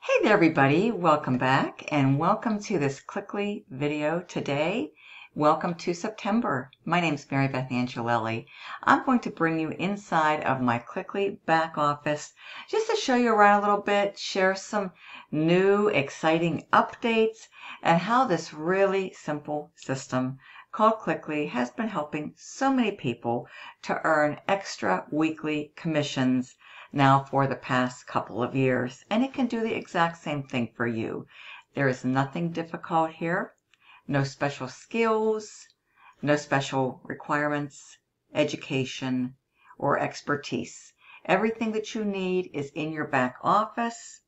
Hey there everybody, welcome back and welcome to this Cliqly video today. Welcome to September. My name is Marybeth Angelelli. I'm going to bring you inside of my Cliqly back office just to show you around a little bit, share some new exciting updates and how this really simple system called Cliqly has been helping so many people to earn extra weekly commissions now for the past couple of years, and it can do the exact same thing for you. There is nothing difficult here, no special skills, no special requirements, education, or expertise. Everything that you need is in your back office.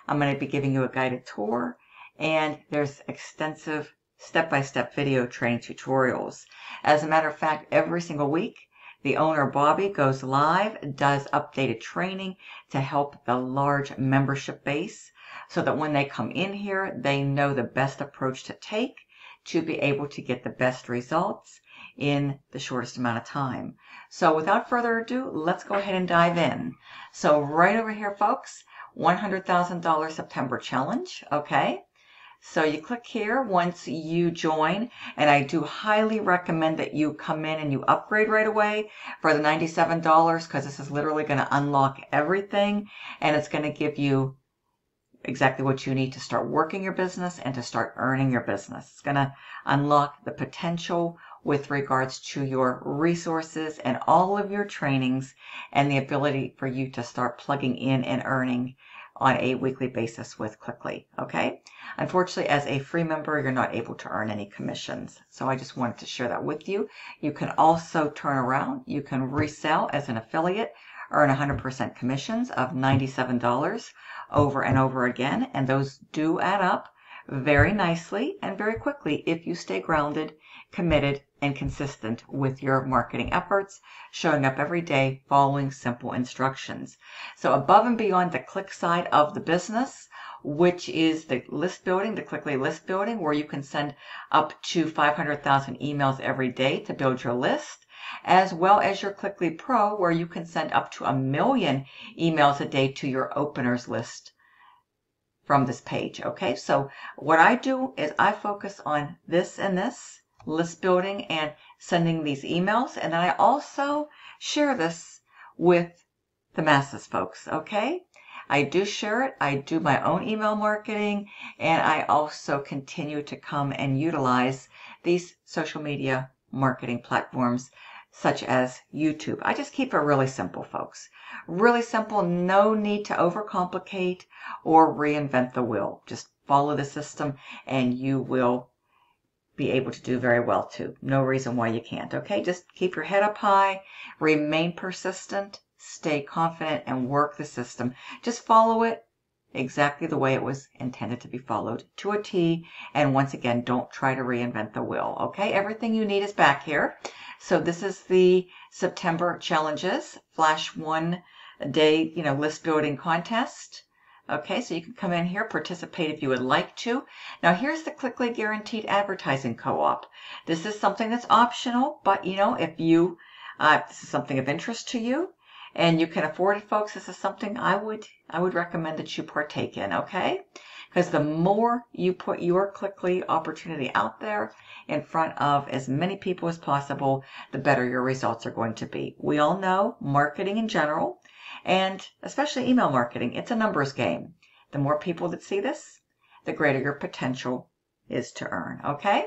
I'm going to be giving you a guided tour, and there's extensive step-by-step video training tutorials. As a matter of fact, every single week, the owner, Bobby, goes live, does updated training to help the large membership base so that when they come in here, they know the best approach to take to be able to get the best results in the shortest amount of time. So without further ado, let's go ahead and dive in. So right over here, folks, $100,000 September challenge, okay? So you click here once you join, and I do highly recommend that you come in and you upgrade right away for the $97 because this is literally going to unlock everything and it's going to give you exactly what you need to start working your business and to start earning your business. It's going to unlock the potential with regards to your resources and all of your trainings and the ability for you to start plugging in and earning on a weekly basis with Cliqly, okay? Unfortunately, as a free member, you're not able to earn any commissions. So I just wanted to share that with you. You can also turn around. You can resell as an affiliate, earn 100% commissions of $97 over and over again. And those do add up very nicely and very quickly if you stay grounded, committed, and consistent with your marketing efforts, showing up every day, following simple instructions. So above and beyond the click side of the business, which is the list building, the Cliqly list building, where you can send up to 500,000 emails every day to build your list, as well as your Cliqly Pro, where you can send up to 1 million emails a day to your openers list from this page, okay? So what I do is I focus on this and this, list building and sending these emails, and then I also share this with the masses, folks, okay? I do share it. I do my own email marketing, and I also continue to come and utilize these social media marketing platforms such as YouTube. I just keep it really simple, folks. Really simple, no need to overcomplicate or reinvent the wheel. Just follow the system and you will be able to do very well too. No reason why you can't, okay? Just keep your head up high, remain persistent, stay confident, and work the system. Just follow it exactly the way it was intended to be followed to a T. And once again, don't try to reinvent the wheel, okay? Everything you need is back here. So this is the September challenges, flash 1 day, list building contest. Okay, so you can come in here, participate if you would like to. Now here's the Cliqly Guaranteed Advertising Co-op. This is something that's optional, but if this is something of interest to you and you can afford it, folks, this is something I would recommend that you partake in, okay? Because the more you put your Cliqly opportunity out there in front of as many people as possible, the better your results are going to be. We all know marketing in general, and especially email marketing, it's a numbers game. The more people that see this, the greater your potential is to earn, okay?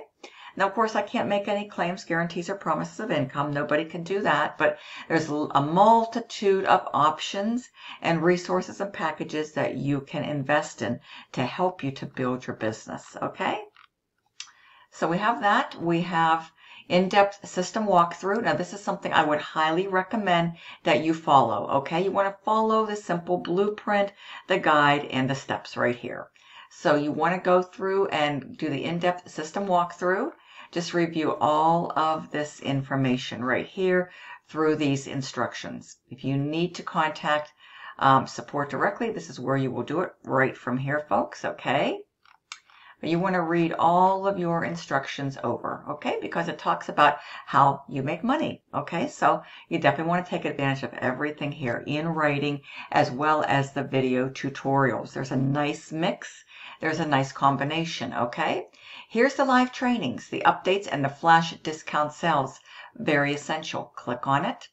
Now, of course, I can't make any claims, guarantees, or promises of income. Nobody can do that, but there's a multitude of options and resources and packages that you can invest in to help you to build your business, okay? So we have that. We have in-depth system walkthrough. Now, this is something I would highly recommend that you follow, okay? You want to follow the simple blueprint, the guide, and the steps right here. So you want to go through and do the in-depth system walkthrough. Just review all of this information right here through these instructions. If you need to contact support directly, this is where you will do it right from here, folks, okay? you want to read all of your instructions over, okay? Because it talks about how you make money, okay? So you definitely want to take advantage of everything here in writing as well as the video tutorials. There's a nice mix. There's a nice combination, okay? Here's the live trainings, the updates, and the flash discount sales. Very essential. Click on it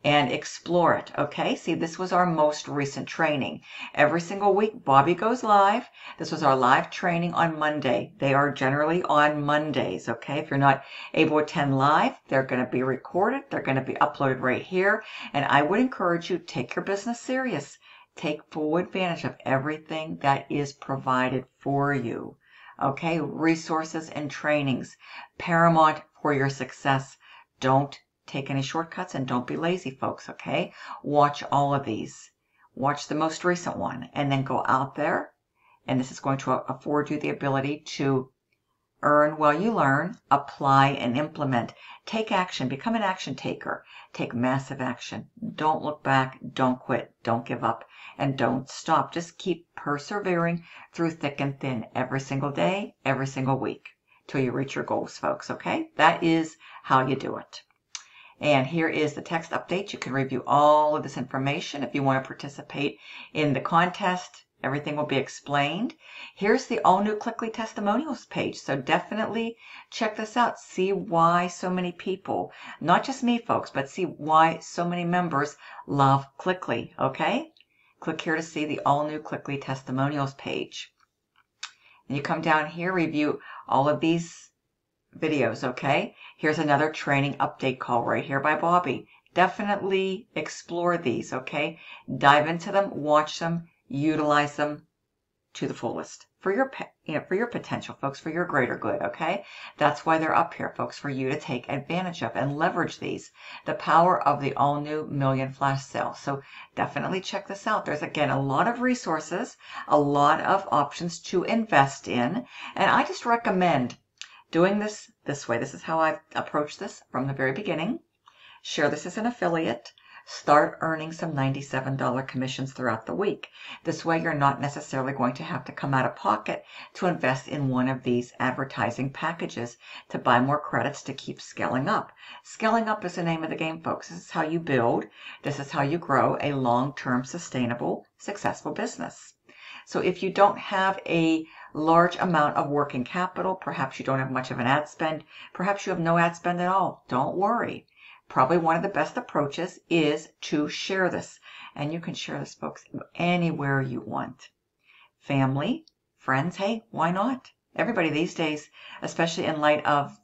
and explore it, okay? See, this was our most recent training. Every single week, Bobby goes live. This was our live training on Monday. They are generally on Mondays, okay? If you're not able to attend live, they're going to be recorded. They're going to be uploaded right here. And I would encourage you, take your business serious. Take full advantage of everything that is provided for you, okay? Resources and trainings, paramount for your success. Don't take any shortcuts and don't be lazy, folks, okay? Watch all of these. Watch the most recent one and then go out there, and this is going to afford you the ability to earn while you learn, apply and implement. Take action. Become an action taker. Take massive action. Don't look back. Don't quit. Don't give up. And don't stop. Just keep persevering through thick and thin every single day, every single week, till you reach your goals, folks, okay? That is how you do it. And here is the text update. You can review all of this information. If you want to participate in the contest, everything will be explained. Here's the all-new Cliqly testimonials page. So definitely check this out. See why so many people, not just me, folks, but see why so many members love Cliqly, okay? Click here to see the all-new Cliqly testimonials page. And you come down here, review all of these videos, okay? Here's another training update call right here by Bobby. Definitely explore these, okay? Dive into them, watch them, utilize them to the fullest for your potential, folks, for your greater good, okay? That's why they're up here, folks, for you to take advantage of and leverage these. The power of the all-new million flash sale. So definitely check this out. There's, again, a lot of resources, a lot of options to invest in, and I just recommend doing this way. This is how I've approached this from the very beginning. Share this as an affiliate. Start earning some $97 commissions throughout the week. This way you're not necessarily going to have to come out of pocket to invest in one of these advertising packages to buy more credits to keep scaling up. Scaling up is the name of the game, folks. This is how you build. This is how you grow a long-term, sustainable, successful business. So if you don't have a large amount of working capital, perhaps you don't have much of an ad spend, perhaps you have no ad spend at all, don't worry. Probably one of the best approaches is to share this. And you can share this, folks, anywhere you want. Family, friends, hey, why not? Everybody these days, especially in light of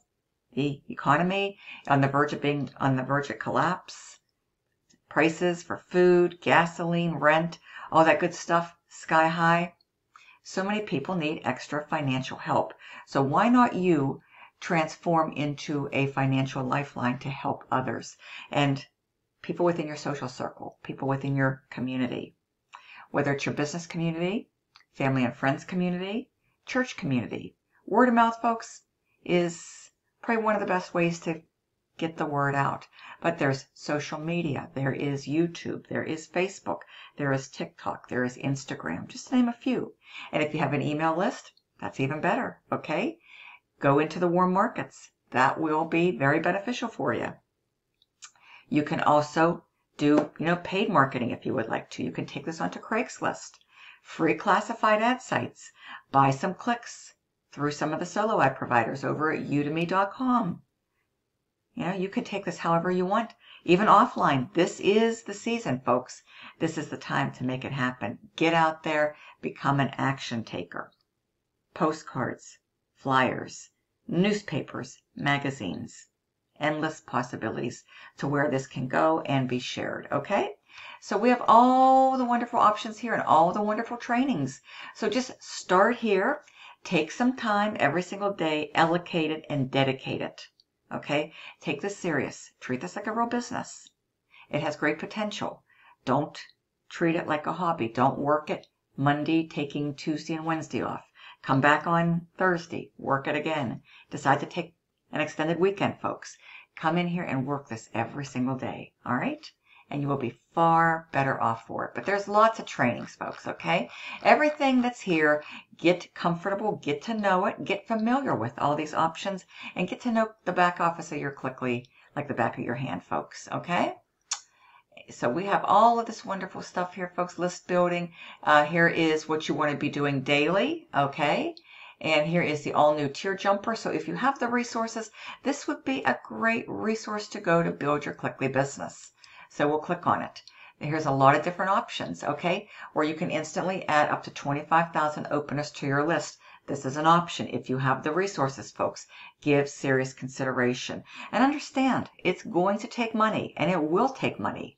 the economy, on the verge of collapse, prices for food, gasoline, rent, all that good stuff, sky high. So many people need extra financial help. So why not you transform into a financial lifeline to help others and people within your social circle, people within your community, whether it's your business community, family and friends community, church community. Word of mouth, folks, is probably one of the best ways to get the word out. But there's social media, there is YouTube, there is Facebook, there is TikTok, there is Instagram, just to name a few. And if you have an email list, that's even better, okay? Go into the warm markets. That will be very beneficial for you. You can also do, paid marketing if you would like to. You can take this onto Craigslist, free classified ad sites, buy some clicks through some of the solo ad providers over at udemy.com. You can take this however you want, even offline. This is the season, folks. This is the time to make it happen. Get out there, become an action taker. Postcards, flyers, newspapers, magazines, endless possibilities to where this can go and be shared, okay? So we have all the wonderful options here and all the wonderful trainings. So just start here, take some time every single day, allocate it and dedicate it, okay? Take this serious. Treat this like a real business. It has great potential. Don't treat it like a hobby. Don't work it Monday, taking Tuesday and Wednesday off. Come back on Thursday, work it again. Decide to take an extended weekend, folks. Come in here and work this every single day, all right? and you will be far better off for it. But there's lots of trainings, folks, okay? Everything that's here, get comfortable, get to know it, get familiar with all these options, and get to know the back office of your Cliqly like the back of your hand, folks, okay? So we have all of this wonderful stuff here, folks. List building. Here is what you want to be doing daily, okay? And here is the all-new tier jumper. So if you have the resources, this would be a great resource to go to build your Cliqly business. So we'll click on it. Here's a lot of different options, okay? Where you can instantly add up to 25,000 openers to your list. This is an option if you have the resources, folks. Give serious consideration. And understand, it's going to take money, and it will take money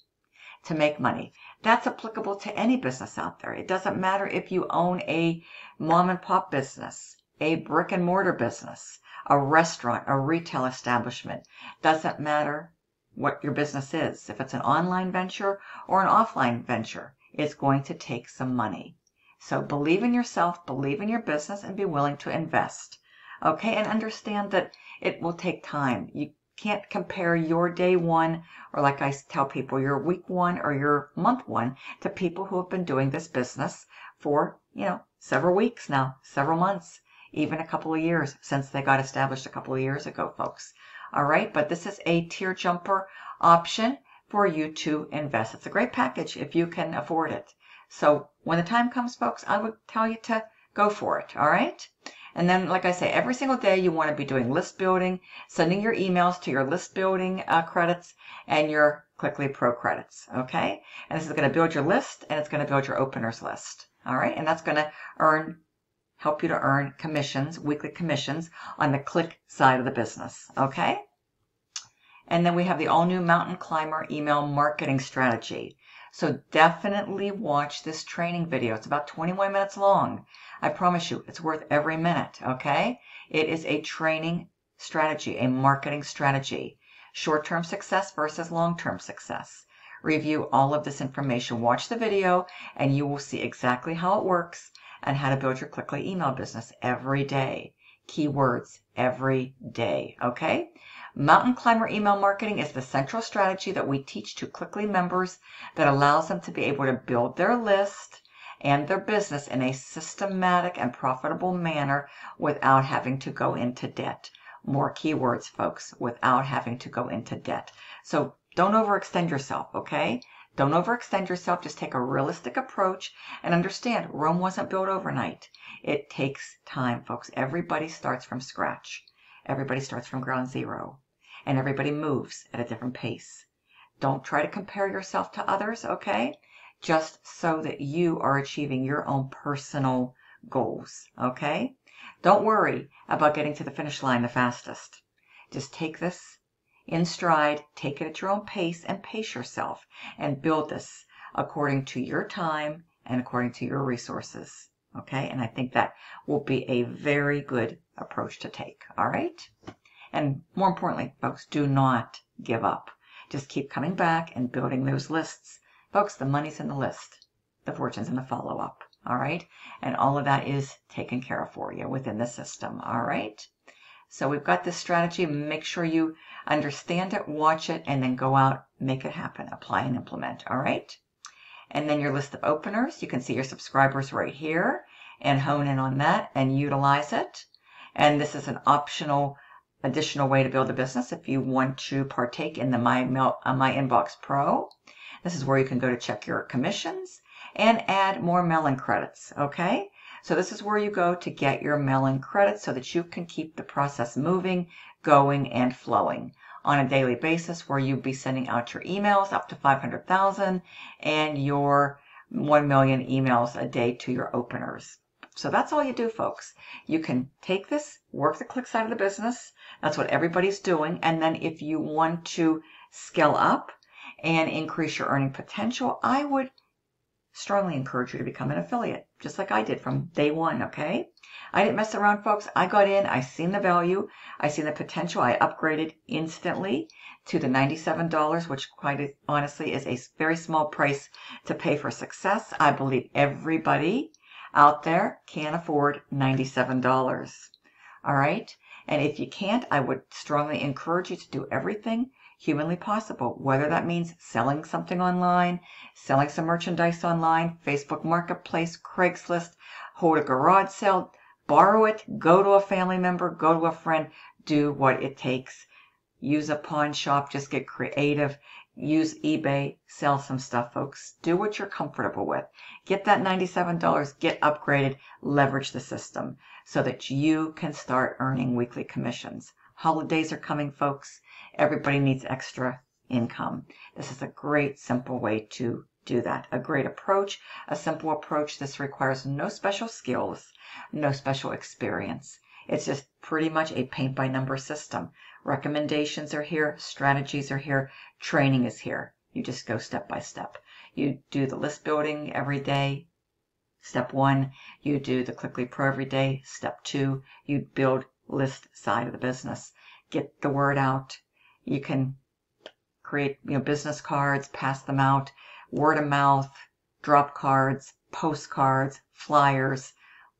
to make money. That's applicable to any business out there. It doesn't matter if you own a mom and pop business, a brick and mortar business, a restaurant, a retail establishment. Doesn't matter what your business is. If it's an online venture or an offline venture, it's going to take some money. So believe in yourself, believe in your business, and be willing to invest. Okay, and understand that it will take time. You can't compare your day one, or like I tell people, your week one or your month one, to people who have been doing this business for, several weeks now, several months, even a couple of years since they got established a couple of years ago, folks. All right, but this is a tier jumper option for you to invest. It's a great package if you can afford it. So when the time comes, folks, I would tell you to go for it. All right. And then, like I say, every single day you want to be doing list building, sending your emails to your list building credits and your Cliqly Pro credits. Okay. And this is going to build your list, and it's going to build your openers list. All right. And that's going to help you to earn commissions, weekly commissions on the Click side of the business. Okay. And then we have the all-new Mountain Climber email marketing strategy. So definitely watch this training video. It's about 21 minutes long. I promise you, it's worth every minute, okay? It is a training strategy, a marketing strategy. Short-term success versus long-term success. Review all of this information. Watch the video, and you will see exactly how it works and how to build your Cliqly email business every day. Keywords every day, okay? Mountain Climber email marketing is the central strategy that we teach to Cliqly members that allows them to be able to build their list and their business in a systematic and profitable manner without having to go into debt. More keywords, folks, without having to go into debt. So don't overextend yourself, okay? Don't overextend yourself. Just take a realistic approach and understand Rome wasn't built overnight. It takes time, folks. Everybody starts from scratch. Everybody starts from ground zero. And everybody moves at a different pace. Don't try to compare yourself to others, okay? Just so that you are achieving your own personal goals, okay? Don't worry about getting to the finish line the fastest. Just take this in stride, take it at your own pace, and pace yourself, and build this according to your time and according to your resources, okay? And I think that will be a very good approach to take, all right? And more importantly, folks, do not give up. Just keep coming back and building those lists. Folks, the money's in the list. The fortune's in the follow-up, all right? And all of that is taken care of for you within the system, all right? So we've got this strategy. Make sure you understand it, watch it, and then go out, make it happen, apply and implement, all right? And then your list of openers. You can see your subscribers right here and hone in on that and utilize it. And this is an optional additional way to build a business if you want to partake in the My Inbox Pro. This is where you can go to check your commissions and add more mailing credits, okay? So this is where you go to get your mailing credits so that you can keep the process moving, going, and flowing on a daily basis, where you'll be sending out your emails up to 500,000 and your 1 million emails a day to your openers. So that's all you do, folks. You can take this, work the Click side of the business. That's what everybody's doing. And then if you want to scale up and increase your earning potential, I would strongly encourage you to become an affiliate, just like I did from day one, okay? I didn't mess around, folks. I got in, I seen the value, I seen the potential. I upgraded instantly to the $97, which quite honestly is a very small price to pay for success. I believe everybody out there can afford $97. All right? And if you can't, I would strongly encourage you to do everything humanly possible, whether that means selling something online, selling some merchandise online, Facebook Marketplace, Craigslist, hold a garage sale, borrow it, go to a family member, go to a friend, do what it takes. Use a pawn shop, just get creative. Use eBay, sell some stuff, folks. Do what you're comfortable with. Get that $97, get upgraded, leverage the system so that you can start earning weekly commissions. Holidays are coming, folks. Everybody needs extra income. This is a great, simple way to do that. A great approach, a simple approach. This requires no special skills, no special experience. It's just pretty much a paint-by-number system. Recommendations are here, strategies are here, training is here. You just go step by step. You do the list building every day, step 1. You do the Cliqly Pro every day, step 2. You build list side of the business. Get the word out. You can create business cards, pass them out, word of mouth, drop cards, postcards, flyers,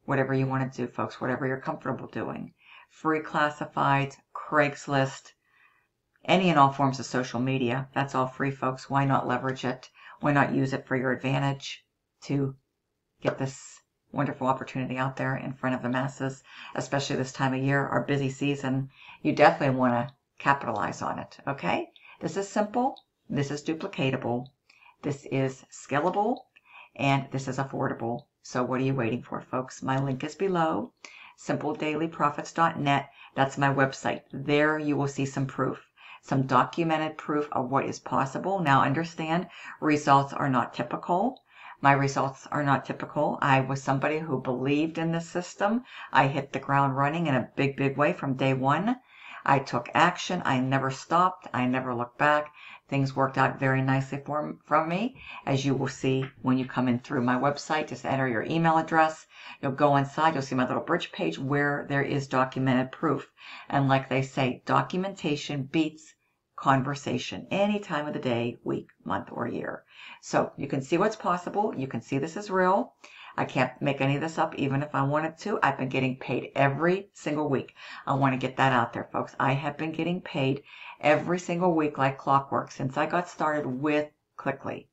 whatever you want to do, folks, whatever you're comfortable doing. Free classifieds, Craigslist, any and all forms of social media. That's all free, folks. Why not leverage it? Why not use it for your advantage to get this wonderful opportunity out there in front of the masses, especially this time of year, our busy season. You definitely want to capitalize on it, okay? This is simple. This is duplicatable. This is scalable. And this is affordable. So what are you waiting for, folks? My link is below, simpledailyprofits.net. That's my website. There you will see some proof, some documented proof of what is possible. Now understand, results are not typical. My results are not typical. I was somebody who believed in this system. I hit the ground running in a big, big way from day one. I took action. I never stopped. I never looked back. Things worked out very nicely from me, as you will see when you come in through my website. Just enter your email address. You'll go inside. You'll see my little bridge page where there is documented proof. And like they say, documentation beats conversation any time of the day, week, month, or year. So you can see what's possible. You can see this is real. I can't make any of this up even if I wanted to. I've been getting paid every single week. I want to get that out there, folks. I have been getting paid every single week like clockwork since I got started with Cliqly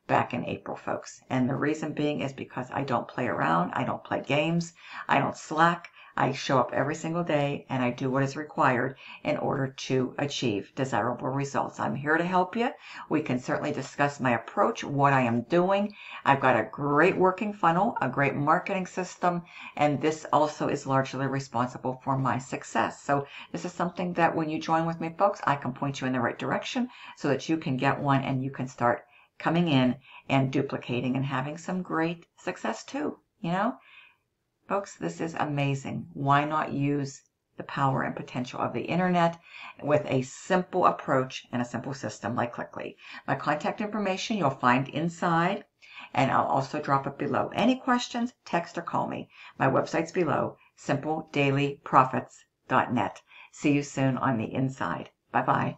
back in April, folks. And the reason being is because I don't play around. I don't play games. I don't slack. I show up every single day and I do what is required in order to achieve desirable results. I'm here to help you. We can certainly discuss my approach, what I am doing. I've got a great working funnel, a great marketing system, and this also is largely responsible for my success. So this is something that when you join with me, folks, I can point you in the right direction so that you can get one and you can start coming in and duplicating and having some great success too, Folks, this is amazing. Why not use the power and potential of the internet with a simple approach and a simple system like Cliqly? My contact information you'll find inside, and I'll also drop it below. Any questions, text or call me. My website's below, simpledailyprofits.net. See you soon on the inside. Bye-bye.